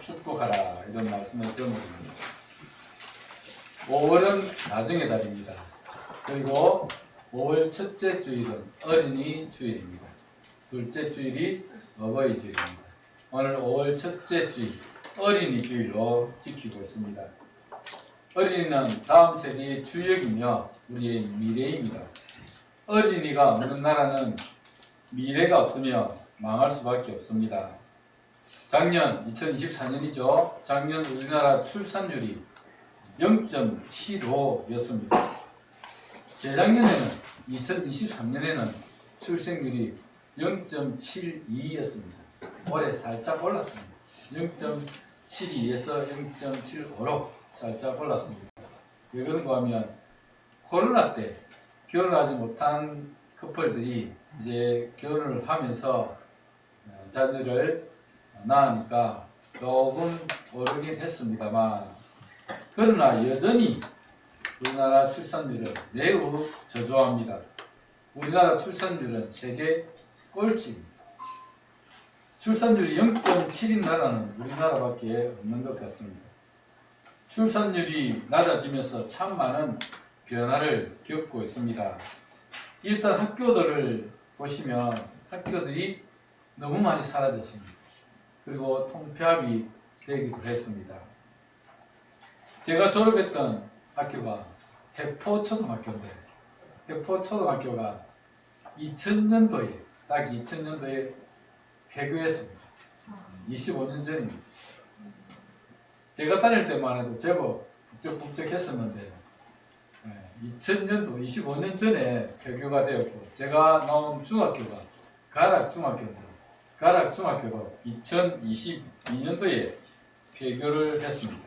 축복하라 이런 말씀을 전해드립니다. 5월은 가정의 달입니다. 그리고 5월 첫째 주일은 어린이 주일입니다. 둘째 주일이 어버이 주일입니다. 오늘 5월 첫째 주일 어린이 주일로 지키고 있습니다. 어린이는 다음 세대의 주역이며 우리의 미래입니다. 어린이가 없는 나라는 미래가 없으며 망할 수밖에 없습니다. 작년 2024년이죠. 작년 우리나라 출산율이 0.75였습니다. 재작년에는 2023년에는 출생률이 0.72였습니다. 올해 살짝 올랐습니다. 0.72에서 0.75로 살짝 올랐습니다. 왜 그런가 하면 코로나 때 결혼하지 못한 커플들이 이제 결혼을 하면서 자녀를 낳으니까 조금 오르긴 했습니다만, 그러나 여전히 우리나라 출산율은 매우 저조합니다. 우리나라 출산율은 세계 꼴찌입니다. 출산율이 0.7인 나라는 우리나라밖에 없는 것 같습니다. 출산율이 낮아지면서 참 많은 변화를 겪고 있습니다. 일단 학교들을 보시면 학교들이 너무 많이 사라졌습니다. 그리고 통폐합이 되기도 했습니다. 제가 졸업했던 학교가 해포초등학교인데, 해포초등학교가 2000년도에 딱 2000년도에 폐교했습니다. 25년 전입니다. 제가 다닐 때만 해도 제법 북적북적했었는데 2000년도 25년 전에 폐교가 되었고, 제가 나온 중학교가 가락중학교입니다. 가락중학교도 2022년도에 폐교를 했습니다.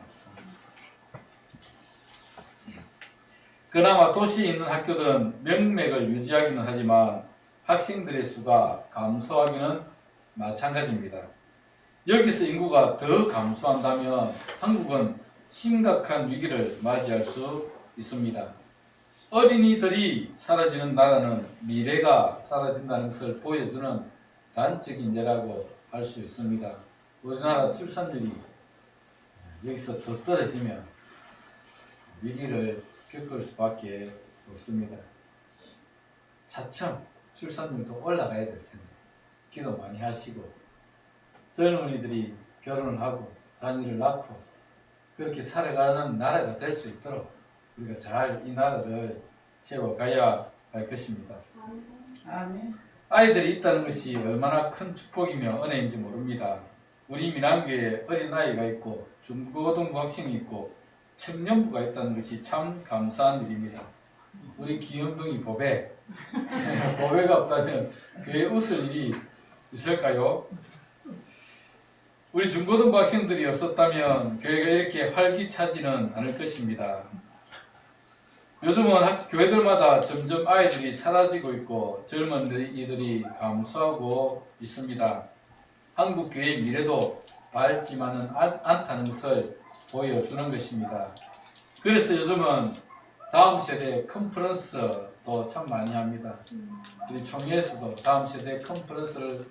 그나마 도시에 있는 학교들은 명맥을 유지하기는 하지만 학생들의 수가 감소하기는 마찬가지입니다. 여기서 인구가 더 감소한다면 한국은 심각한 위기를 맞이할 수 있습니다. 어린이들이 사라지는 나라는 미래가 사라진다는 것을 보여주는 단적인 예라고 할 수 있습니다. 우리나라 출산율이 여기서 더 떨어지면 위기를 겪을 수밖에 없습니다. 차츰 출산율도 올라가야 될 텐데 기도 많이 하시고, 젊은이들이 결혼을 하고 자녀를 낳고 그렇게 살아가는 나라가 될 수 있도록 우리가 잘 이 나라를 세워가야 할 것입니다. 아멘. 아이들이 있다는 것이 얼마나 큰 축복이며 은혜인지 모릅니다. 우리 민안교에 어린아이가 있고 중고등부 학생이 있고 청년부가 있다는 것이 참 감사한 일입니다. 우리 귀염둥이 보배 보배가 없다면 교회에 웃을 일이 있을까요? 우리 중고등부 학생들이 없었다면 교회가 이렇게 활기차지는 않을 것입니다. 요즘은 교회들마다 점점 아이들이 사라지고 있고 젊은이들이 감소하고 있습니다. 한국 교회의 미래도 밝지만은 않다는 것을 보여주는 것입니다. 그래서 요즘은 다음 세대 컨퍼런스도 참 많이 합니다. 우리 총회에서도 다음 세대 컨퍼런스를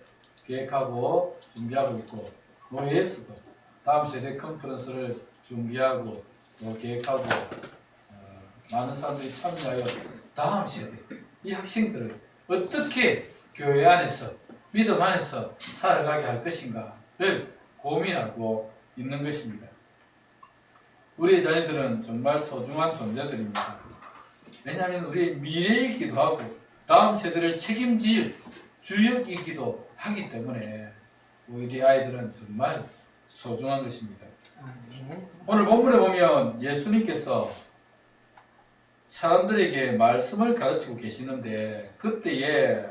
계획하고 준비하고 있고, 노회에서도 다음 세대 컨퍼런스를 준비하고 또 계획하고, 많은 사람들이 참여하여 다음 세대, 이 학생들을 어떻게 교회 안에서 믿음 안에서 살아가게 할 것인가를 고민하고 있는 것입니다. 우리의 자녀들은 정말 소중한 존재들입니다. 왜냐하면 우리의 미래이기도 하고 다음 세대를 책임질 주역이기도 하기 때문에 우리 아이들은 정말 소중한 것입니다. 오늘 본문에 보면 예수님께서 사람들에게 말씀을 가르치고 계시는데, 그때에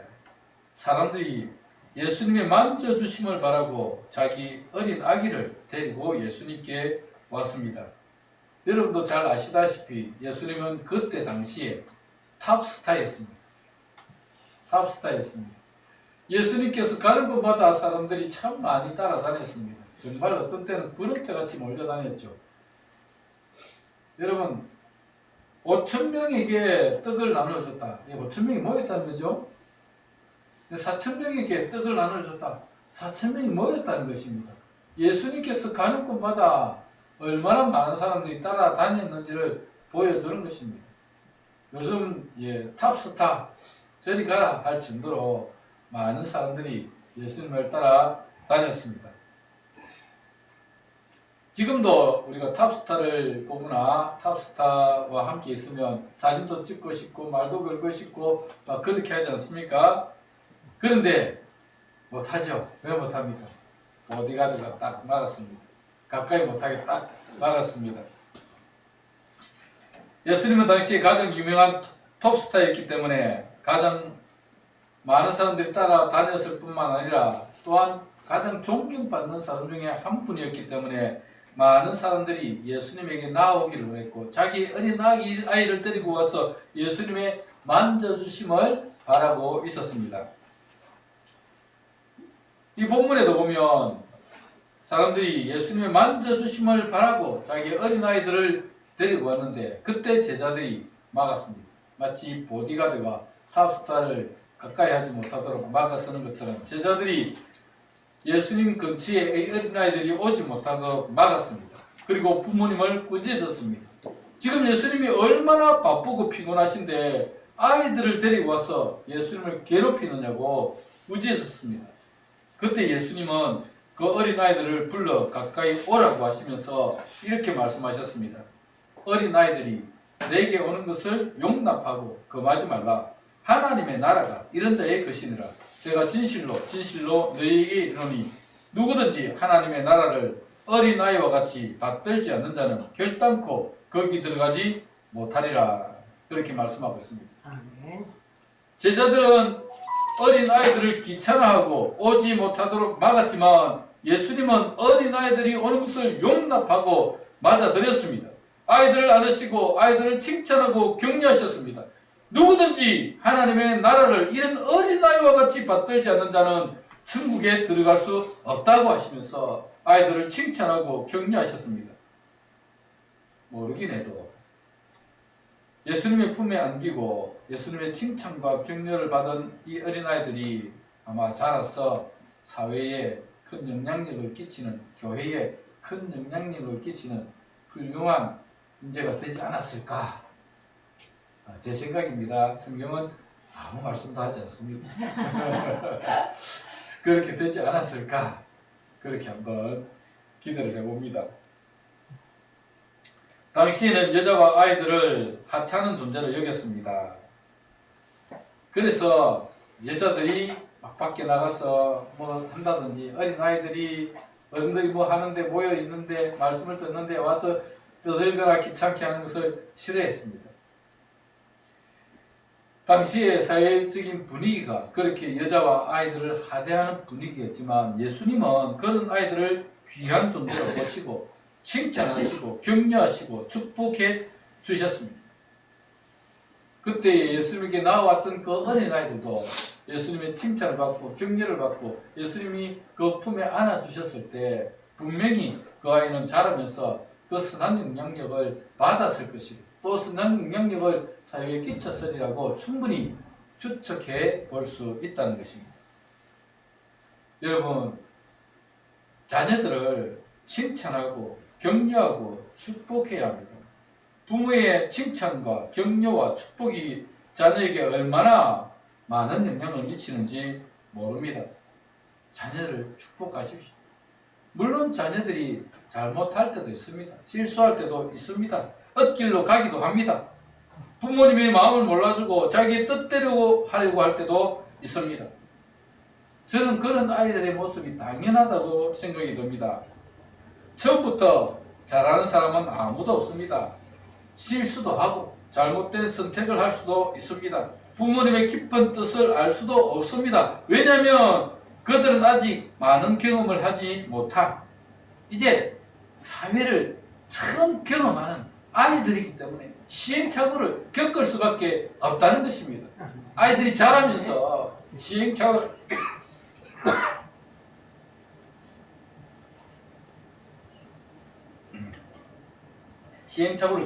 사람들이 예수님의 만져주심을 바라고 자기 어린 아기를 데리고 예수님께 왔습니다. 여러분도 잘 아시다시피 예수님은 그때 당시에 탑스타였습니다. 탑스타였습니다. 예수님께서 가는 곳마다 사람들이 참 많이 따라다녔습니다. 정말 어떤 때는 구름대같이 몰려다녔죠. 여러분, 5,000명에게 떡을 나눠줬다. 5,000명이 모였다는 거죠. 4,000명에게 떡을 나눠줬다. 4,000명이 모였다는 것입니다. 예수님께서 가는 곳마다 얼마나 많은 사람들이 따라다녔는지를 보여주는 것입니다. 요즘 탑스타 저리 가라 할 정도로 많은 사람들이 예수님을 따라다녔습니다. 지금도 우리가 탑스타를 보거나 탑스타와 함께 있으면 사진도 찍고 싶고 말도 걸고 싶고 막 그렇게 하지 않습니까? 그런데 못하죠. 왜 못합니까? 보디가드가 딱 막았습니다. 가까이 못하게 딱 막았습니다. 예수님은 당시 가장 유명한 톱스타였기 때문에 가장 많은 사람들이 따라다녔을 뿐만 아니라 또한 가장 존경받는 사람 중에 한 분이었기 때문에 많은 사람들이 예수님에게 나오기를 원했고 자기 어린 아이를 데리고 와서 예수님의 만져주심을 바라고 있었습니다. 이 본문에도 보면 사람들이 예수님의 만져주심을 바라고 자기 어린아이들을 데리고 왔는데 그때 제자들이 막았습니다. 마치 보디가드가 탑스타를 가까이 하지 못하도록 막아서는 것처럼 제자들이 예수님 근처에 어린아이들이 오지 못하도록 막았습니다. 그리고 부모님을 꾸짖었습니다. 지금 예수님이 얼마나 바쁘고 피곤하신데 아이들을 데리고 와서 예수님을 괴롭히느냐고 꾸짖었습니다. 그때 예수님은 그 어린아이들을 불러 가까이 오라고 하시면서 이렇게 말씀하셨습니다. 어린아이들이 내게 오는 것을 용납하고 금하지 말라. 하나님의 나라가 이런 자의 것이니라. 내가 진실로 너희에게 이르노니 누구든지 하나님의 나라를 어린아이와 같이 받들지 않는 자는 결단코 거기 들어가지 못하리라. 이렇게 말씀하고 있습니다. 아멘. 제자들은 어린아이들을 귀찮아하고 오지 못하도록 막았지만 예수님은 어린아이들이 오는 것을 용납하고 맞아들였습니다. 아이들을 안으시고 아이들을 칭찬하고 격려하셨습니다. 누구든지 하나님의 나라를 이런 어린아이와 같이 받들지 않는 자는 천국에 들어갈 수 없다고 하시면서 아이들을 칭찬하고 격려하셨습니다. 모르긴 해도 예수님의 품에 안기고 예수님의 칭찬과 격려를 받은 이 어린아이들이 아마 자라서 사회에 큰 영향력을 끼치는, 교회에 큰 영향력을 끼치는 훌륭한 인재가 되지 않았을까? 제 생각입니다. 성경은 아무 말씀도 하지 않습니다. 그렇게 되지 않았을까? 그렇게 한번 기대를 해봅니다. 당시에는 여자와 아이들을 하찮은 존재로 여겼습니다. 그래서 여자들이 막 밖에 나가서 뭐 한다든지 어린아이들이 어른들이 뭐 하는데 모여 있는데 말씀을 듣는데 와서 떠들거나 귀찮게 하는 것을 싫어했습니다. 당시의 사회적인 분위기가 그렇게 여자와 아이들을 하대하는 분위기였지만 예수님은 그런 아이들을 귀한 존재로 보시고 칭찬하시고 격려하시고 축복해 주셨습니다. 그때 예수님에게 나와왔던 그 어린아이들도 예수님의 칭찬을 받고 격려를 받고 예수님이 그 품에 안아주셨을 때 분명히 그 아이는 자라면서 그 선한 영향력을 받았을 것이고 또 선한 영향력을 사회에 끼쳤으리라고 충분히 추측해 볼 수 있다는 것입니다. 여러분, 자녀들을 칭찬하고 격려하고 축복해야 합니다. 부모의 칭찬과 격려와 축복이 자녀에게 얼마나 많은 영향을 미치는지 모릅니다. 자녀를 축복하십시오. 물론 자녀들이 잘못할 때도 있습니다. 실수할 때도 있습니다. 엇길로 가기도 합니다. 부모님의 마음을 몰라주고 자기의 뜻대로 하려고 할 때도 있습니다. 저는 그런 아이들의 모습이 당연하다고 생각이 듭니다. 처음부터 잘하는 사람은 아무도 없습니다. 실수도 하고 잘못된 선택을 할 수도 있습니다. 부모님의 깊은 뜻을 알 수도 없습니다. 왜냐하면 그들은 아직 많은 경험을 하지 못한 이제 사회를 처음 경험하는 아이들이기 때문에 시행착오를 겪을 수밖에 없다는 것입니다. 아이들이 자라면서 시행착오를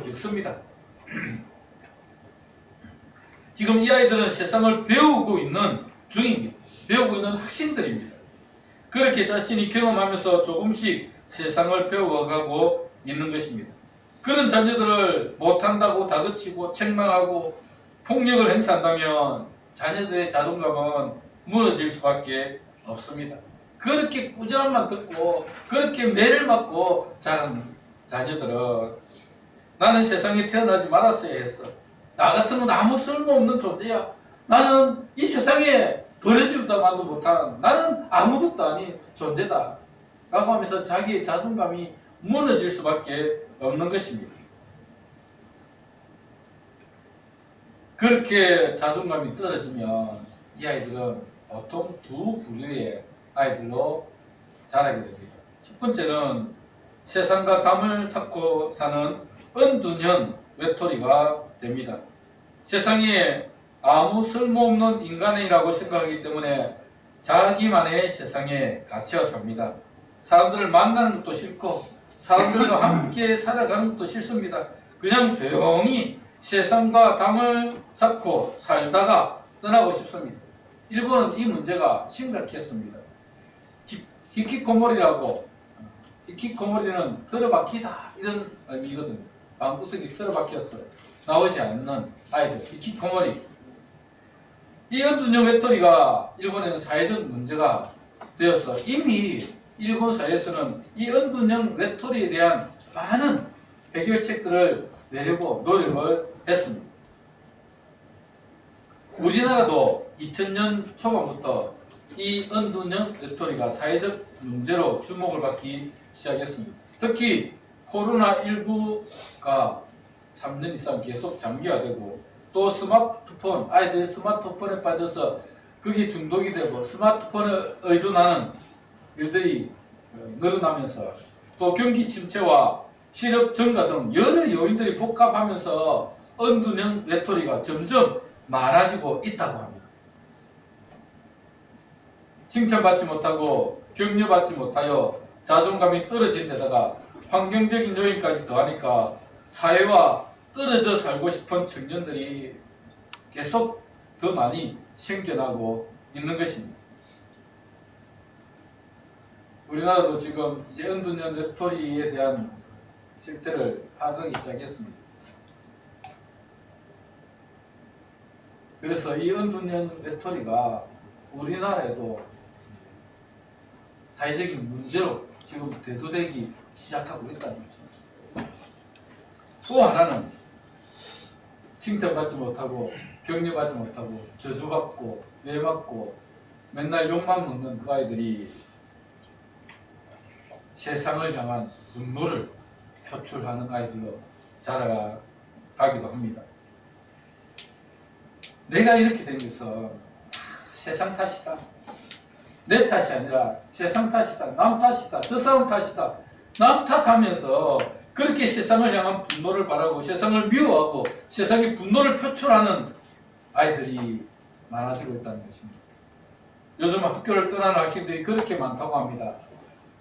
겪습니다. 지금 이 아이들은 세상을 배우고 있는 중입니다. 배우고 있는 학생들입니다. 그렇게 자신이 경험하면서 조금씩 세상을 배워가고 있는 것입니다. 그런 자녀들을 못한다고 다그치고 책망하고 폭력을 행사한다면 자녀들의 자존감은 무너질 수밖에 없습니다. 그렇게 꾸지람만 듣고 그렇게 매를 맞고 자란 자녀들은 나는 세상에 태어나지 말았어야 했어. 나 같은 건 아무 쓸모없는 존재야. 나는 이 세상에 버려지다만도 못한 나는 아무것도 아닌 존재다 라고 하면서 자기의 자존감이 무너질 수밖에 없는 것입니다. 그렇게 자존감이 떨어지면 이 아이들은 보통 두 부류의 아이들로 자라게 됩니다. 첫 번째는 세상과 담을 쌓고 사는 은둔형 외톨이가 됩니다. 세상에 아무 쓸모없는 인간이라고 생각하기 때문에 자기만의 세상에 갇혀 삽니다. 사람들을 만나는 것도 싫고 사람들과 함께 살아가는 것도 싫습니다. 그냥 조용히 세상과 담을 쌓고 살다가 떠나고 싶습니다. 일본은 이 문제가 심각했습니다. 히키코모리라고, 히키코모리는 틀어박히다 이런 의미거든요. 방구석이 틀어박혔어 나오지 않는 아이들, 히키코모리. 이 은둔형 외톨이가 일본에는 사회적 문제가 되어서 이미 일본 사회에서는 이 은둔형 외톨이에 대한 많은 해결책들을 내려고 노력을 했습니다. 우리나라도 2000년 초반부터 이 은둔형 외톨이가 사회적 문제로 주목을 받기 시작했습니다. 특히 코로나19가 3년 이상 계속 장기화되고 또 스마트폰, 아이들이 스마트폰에 빠져서 그게 중독이 되고 스마트폰에 의존하는 일들이 늘어나면서 또 경기 침체와 실업 증가 등 여러 요인들이 복합하면서 은둔형 외톨이가 점점 많아지고 있다고 합니다. 칭찬받지 못하고 격려받지 못하여 자존감이 떨어진 데다가 환경적인 요인까지 더하니까 사회와 떨어져 살고 싶은 청년들이 계속 더 많이 생겨나고 있는 것입니다. 우리나라도 지금 이제 은둔형 외톨이에 대한 실태를 파악하기 시작했습니다. 그래서 이 은둔형 외톨이가 우리나라에도 사회적인 문제로 지금 대두되기 시작하고 있다는 것입니다. 또 하나는 칭찬받지 못하고 격려받지 못하고 저주받고 매맞고 맨날 욕만 먹는 그 아이들이 세상을 향한 분노를 표출하는 아이들로 자라가기도 합니다. 내가 이렇게 된 것은 세상 탓이다. 내 탓이 아니라 세상 탓이다. 남 탓이다. 저 사람 탓이다. 남 탓하면서 그렇게 세상을 향한 분노를 바라고 세상을 미워하고 세상에 분노를 표출하는 아이들이 많아지고 있다는 것입니다. 요즘 학교를 떠나는 학생들이 그렇게 많다고 합니다.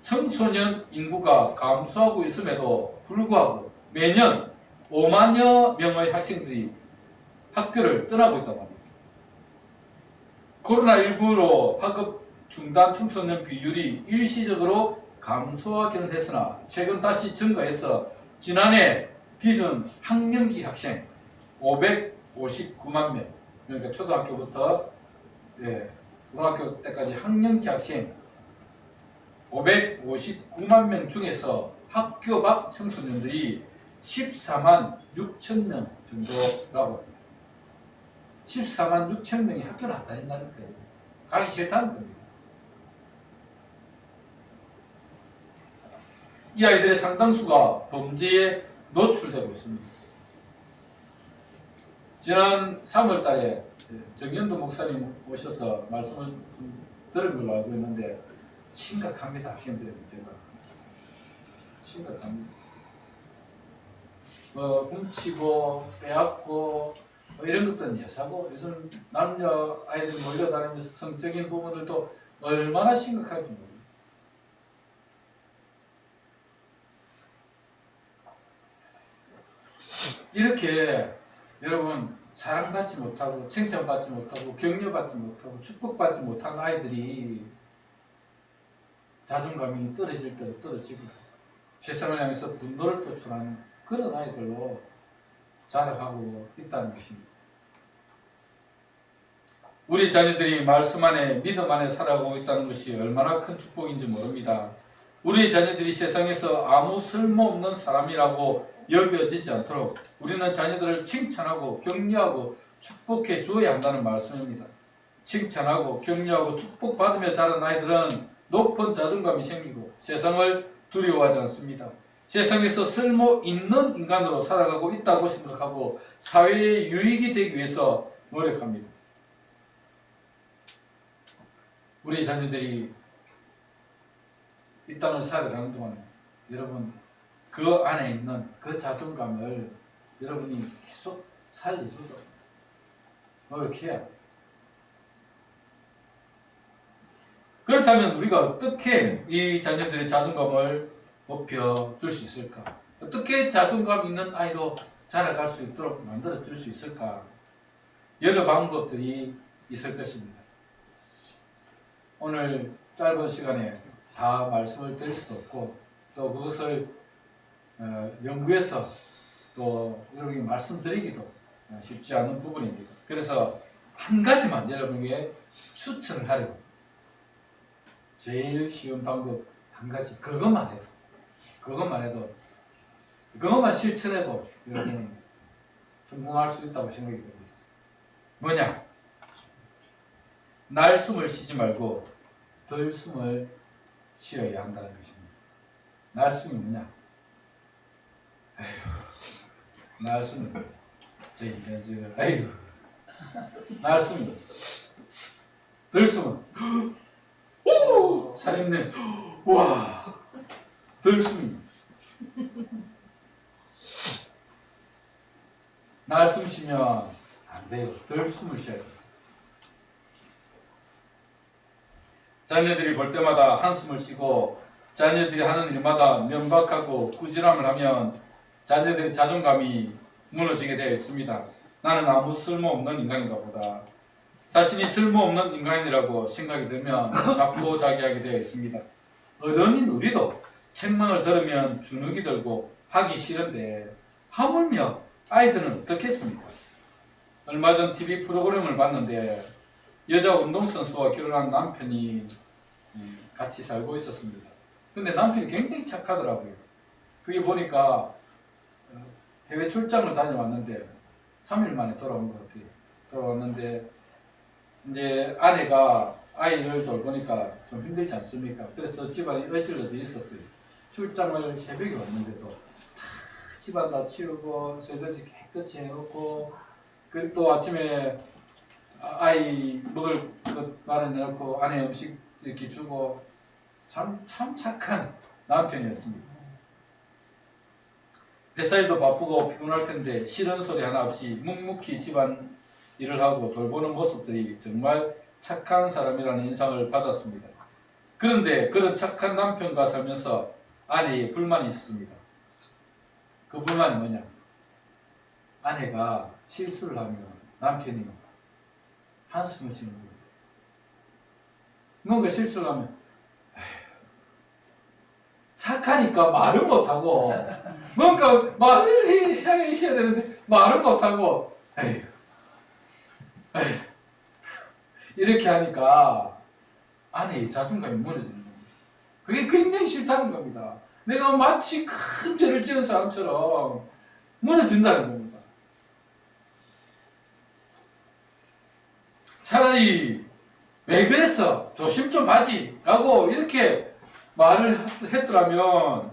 청소년 인구가 감소하고 있음에도 불구하고 매년 5만여 명의 학생들이 학교를 떠나고 있다고 합니다. 코로나19로 학업 중단 청소년 비율이 일시적으로 감소하기는 했으나 최근 다시 증가해서 지난해 기준 학년기 학생 559만 명, 그러니까 초등학교부터 고등학교 때까지 학년기 학생 559만 명 중에서 학교 밖 청소년들이 14만 6천 명 정도라고 합니다. 14만 6천 명이 학교를 안 다닌다는 거예요. 가기 싫다는 겁니다. 이 아이들의 상당수가 범죄에 노출되고 있습니다. 지난 3월 달에 정현도 목사님 오셔서 말씀을 좀 들은 걸로 알고 있는데 심각합니다. 학생들의 문제가. 심각합니다. 훔치고 빼앗고 이런 것들은 예사고 요즘 남녀 아이들 몰려다니면서 성적인 부분들도 얼마나 심각할지 모릅니다. 이렇게 여러분 사랑받지 못하고 칭찬받지 못하고 격려받지 못하고 축복받지 못한 아이들이 자존감이 떨어질 대로 떨어지고 세상을 향해서 분노를 표출하는 그런 아이들로 자라가고 있다는 것입니다. 우리 자녀들이 말씀 안에 믿음 안에 살아가고 있다는 것이 얼마나 큰 축복인지 모릅니다. 우리 자녀들이 세상에서 아무 쓸모없는 사람이라고 여겨지지 않도록 우리는 자녀들을 칭찬하고 격려하고 축복해 주어야 한다는 말씀입니다. 칭찬하고 격려하고 축복받으며 자란 아이들은 높은 자존감이 생기고 세상을 두려워하지 않습니다. 세상에서 쓸모 있는 인간으로 살아가고 있다고 생각하고 사회에 유익이 되기 위해서 노력합니다. 우리 자녀들이 이 땅을 살아가는 동안 여러분 그 안에 있는 그 자존감을 여러분이 계속 살려주도록 노력해야 합니다. 그렇다면 우리가 어떻게 이 자녀들의 자존감을 높여줄 수 있을까? 어떻게 자존감 있는 아이로 자라갈 수 있도록 만들어줄 수 있을까? 여러 방법들이 있을 것입니다. 오늘 짧은 시간에 다 말씀을 드릴 수도 없고 또 그것을 연구해서 또 여러분이 말씀드리기도 쉽지 않은 부분입니다. 그래서 한 가지만 여러분에게 추천을 하려고 제일 쉬운 방법 한 가지 그것만 실천해도 여러분은 성공할 수 있다고 생각이 듭니다. 뭐냐? 날 숨을 쉬지 말고 덜 숨을 쉬어야 한다는 것입니다. 날 숨이 뭐냐? 아이고, 날 숨이 아이고, 날 숨이 덜 숨은 오! 살있네. 와! 덜 숨이 날 숨 쉬면 안 돼요. 덜 숨을 쉬어야 돼요. 자녀들이 볼 때마다 한숨을 쉬고 자녀들이 하는 일마다 면박하고 꾸지람을 하면 자녀들의 자존감이 무너지게 되어 있습니다. 나는 아무 쓸모없는 인간인가 보다. 자신이 쓸모없는 인간이라고 생각이 들면 자포자기하게 되어 있습니다. 어른인 우리도 책망을 들으면 주눅이 들고 하기 싫은데 하물며 아이들은 어떻겠습니까? 얼마 전 TV 프로그램을 봤는데 여자 운동선수와 결혼한 남편이 같이 살고 있었습니다. 근데 남편이 굉장히 착하더라고요. 그게 보니까 해외 출장을 다녀왔는데 3일 만에 돌아온 것 같아요. 돌아왔는데 이제 아내가 아이를 돌보니까 좀 힘들지 않습니까? 그래서 집안이 어질러져 있었어요. 출장을 새벽에 왔는데도 다 집안 다 치우고 설거지 깨끗이 해놓고 그리고 또 아침에 아이 먹을 것 마련해놓고 아내 음식 이렇게 주고 참 착한 남편이었습니다. 뱃살도 바쁘고 피곤할 텐데 싫은 소리 하나 없이 묵묵히 집안 일을 하고 돌보는 모습들이 정말 착한 사람이라는 인상을 받았습니다. 그런데 그런 착한 남편과 살면서 아내에 불만이 있었습니다. 그 불만이 뭐냐? 아내가 실수를 하면 남편이 한숨을 쉬는 겁니다. 뭔가 실수를 하면 착하니까 말을 못하고 뭔가 말을 해야 되는데 말을 못하고 에휴 이렇게 하니까 아내의 자존감이 무너지는 겁니다. 그게 굉장히 싫다는 겁니다. 내가 마치 큰 죄를 지은 사람처럼 무너진다는 겁니다. 차라리 왜 그랬어? 조심 좀 하지 라고 이렇게 말을 했더라면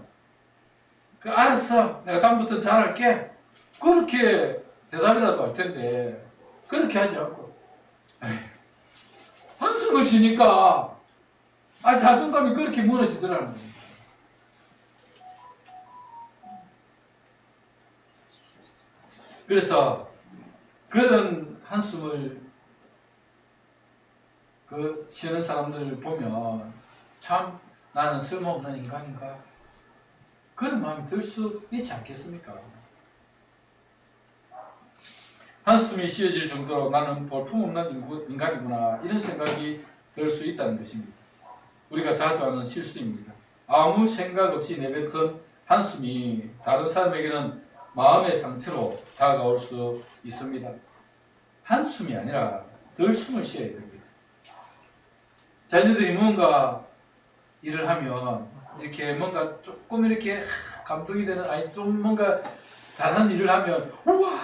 알았어 내가 다음부터는 잘할게 그렇게 대답이라도 할 텐데 그렇게 하지 않고 한숨을 쉬니까 자존감이 그렇게 무너지더라는 겁니다. 그래서 그런 한숨을 쉬는 사람들을 보면 참 나는 쓸모없는 인간인가 그런 마음이 들 수 있지 않겠습니까? 한숨이 쉬어질 정도로 나는 볼품없는 인간이구나 이런 생각이 들 수 있다는 것입니다. 우리가 자주 하는 실수입니다. 아무 생각 없이 내뱉은 한숨이 다른 사람에게는 마음의 상처로 다가올 수 있습니다. 한숨이 아니라 들숨을 쉬어야 됩니다. 자녀들이 뭔가 일을 하면 이렇게 뭔가 조금 이렇게 감동이 되는, 아니 좀 뭔가 잘하는 일을 하면 우와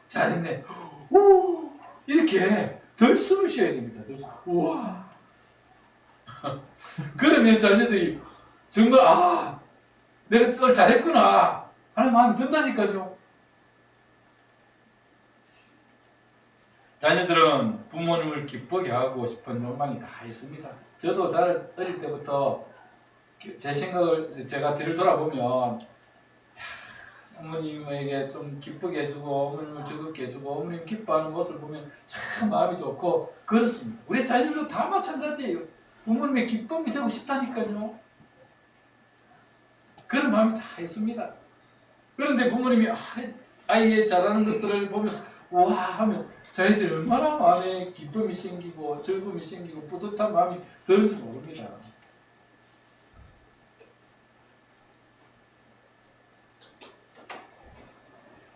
잘했네 오 이렇게 들숨을 쉬어야 됩니다. 들숨. 우와 그러면 자녀들이 정말 내가 오늘 잘했구나 하는 마음이 든다니까요. 자녀들은 부모님을 기쁘게 하고 싶은 욕망이 다 있습니다. 저도 잘 어릴 때부터 제 생각을 제가 뒤를 돌아보면 어머님에게 좀 기쁘게 해주고 어머님을 즐겁게 해주고 어머님 기뻐하는 모습을 보면 참 마음이 좋고 그렇습니다. 우리 자녀들도 다 마찬가지예요. 부모님의 기쁨이 되고 싶다니까요. 그런 마음이 다 있습니다. 그런데 부모님이 아이의 잘하는 것들을 보면서 와 하면 저희들이 얼마나 마음에 기쁨이 생기고 즐거움이 생기고 뿌듯한 마음이 드는지 모릅니다.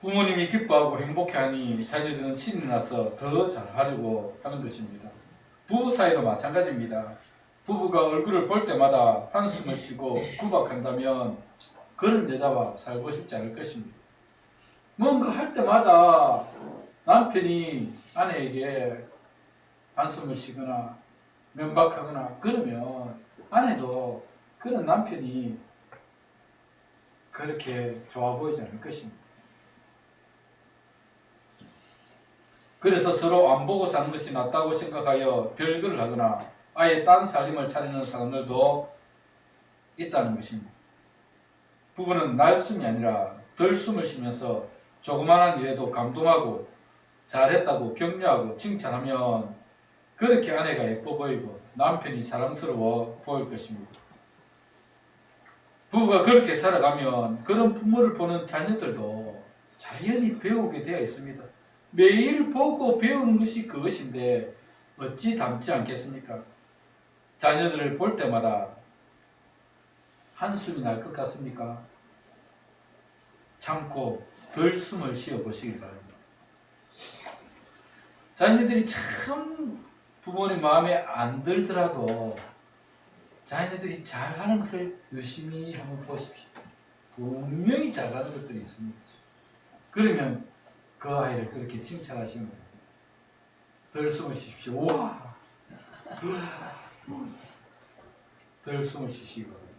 부모님이 기뻐하고 행복해하니 자녀들은 신이 나서 더 잘하려고 하는 것입니다. 부부 사이도 마찬가지입니다. 부부가 얼굴을 볼 때마다 한숨을 쉬고 구박한다면 그런 여자와 살고 싶지 않을 것입니다. 뭔가 할 때마다 남편이 아내에게 한숨을 쉬거나 면박하거나 그러면 아내도 그런 남편이 그렇게 좋아 보이지 않을 것입니다. 그래서 서로 안 보고 사는 것이 낫다고 생각하여 별거를 하거나 아예 딴 살림을 차리는 사람들도 있다는 것입니다. 부부는 날숨이 아니라 덜숨을 쉬면서 조그마한 일에도 감동하고 잘했다고 격려하고 칭찬하면 그렇게 아내가 예뻐 보이고 남편이 사랑스러워 보일 것입니다. 부부가 그렇게 살아가면 그런 부모를 보는 자녀들도 자연히 배우게 되어 있습니다. 매일 보고 배우는 것이 그것인데 어찌 닮지 않겠습니까? 자녀들을 볼 때마다 한숨이 날 것 같습니까? 참고 들숨을 쉬어 보시기 바랍니다. 자녀들이 참 부모님 마음에 안 들더라도 자녀들이 잘하는 것을 유심히 한번 보십시오. 분명히 잘하는 것들이 있습니다. 그러면 그 아이를 그렇게 칭찬하시면 됩니다. 들숨을 쉬십시오. 우와! 들숨을 쉬시기 바랍니다.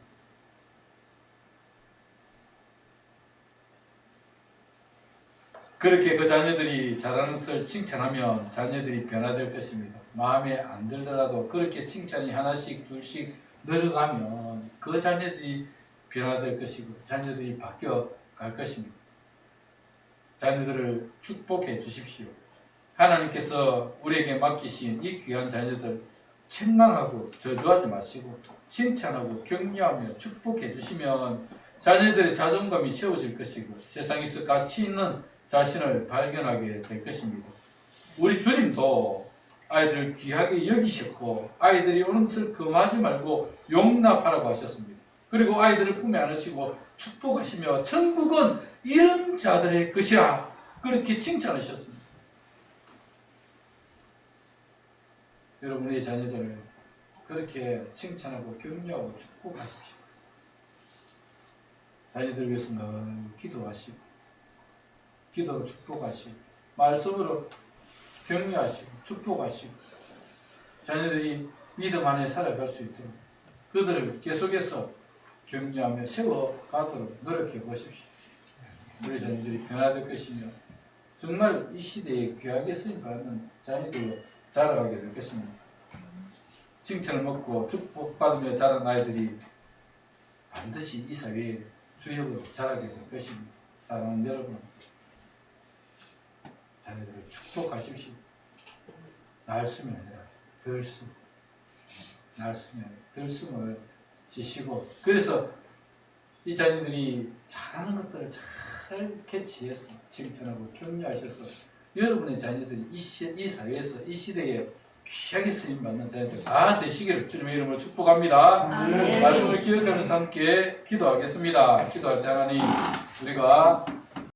그렇게 그 자녀들이 잘하는 것을 칭찬하면 자녀들이 변화될 것입니다. 마음에 안 들더라도 그렇게 칭찬이 하나씩 둘씩 늘어가면 그 자녀들이 변화될 것이고 자녀들이 바뀌어 갈 것입니다. 자녀들을 축복해 주십시오. 하나님께서 우리에게 맡기신 이 귀한 자녀들 책망하고 저주하지 마시고 칭찬하고 격려하며 축복해 주시면 자녀들의 자존감이 세워질 것이고 세상에서 가치 있는 자신을 발견하게 될 것입니다. 우리 주님도 아이들을 귀하게 여기셨고 아이들이 오는 것을 금하지 말고 용납하라고 하셨습니다. 그리고 아이들을 품에 안으시고 축복하시며 천국은 이런 자들의 것이라 그렇게 칭찬하셨습니다. 여러분의 자녀들을 그렇게 칭찬하고 격려하고 축복하십시오. 자녀들을 위해서 늘 기도하시고 기도로 축복하시고 말씀으로 격려하시고 축복하시고 자녀들이 믿음 안에 살아갈 수 있도록 그들을 계속해서 격려하며 세워가도록 노력해 보십시오. 우리 자녀들이 변화될 것이며 정말 이 시대에 귀하게 쓰임받는 자녀들로 자라가게 될 것입니다. 칭찬을 먹고 축복받으며 자란 아이들이 반드시 이 사회의 주역으로 자라게 될 것입니다. 사랑하는 여러분, 자녀들을 축복하십시오. 날숨이 아니라 들숨, 날숨이 아니라 들숨을 지시고 그래서 이 자녀들이 잘하는 것들을 잘 캐치해서 칭찬하고 격려하셔서 여러분의 자녀들이 이 사회에서 이 시대에 귀하게 쓰임받는 자녀들 다 되시기를 주님의 이름으로 축복합니다. 아멘. 말씀을 기억하면서 함께 기도하겠습니다. 기도할 때 하나님 우리가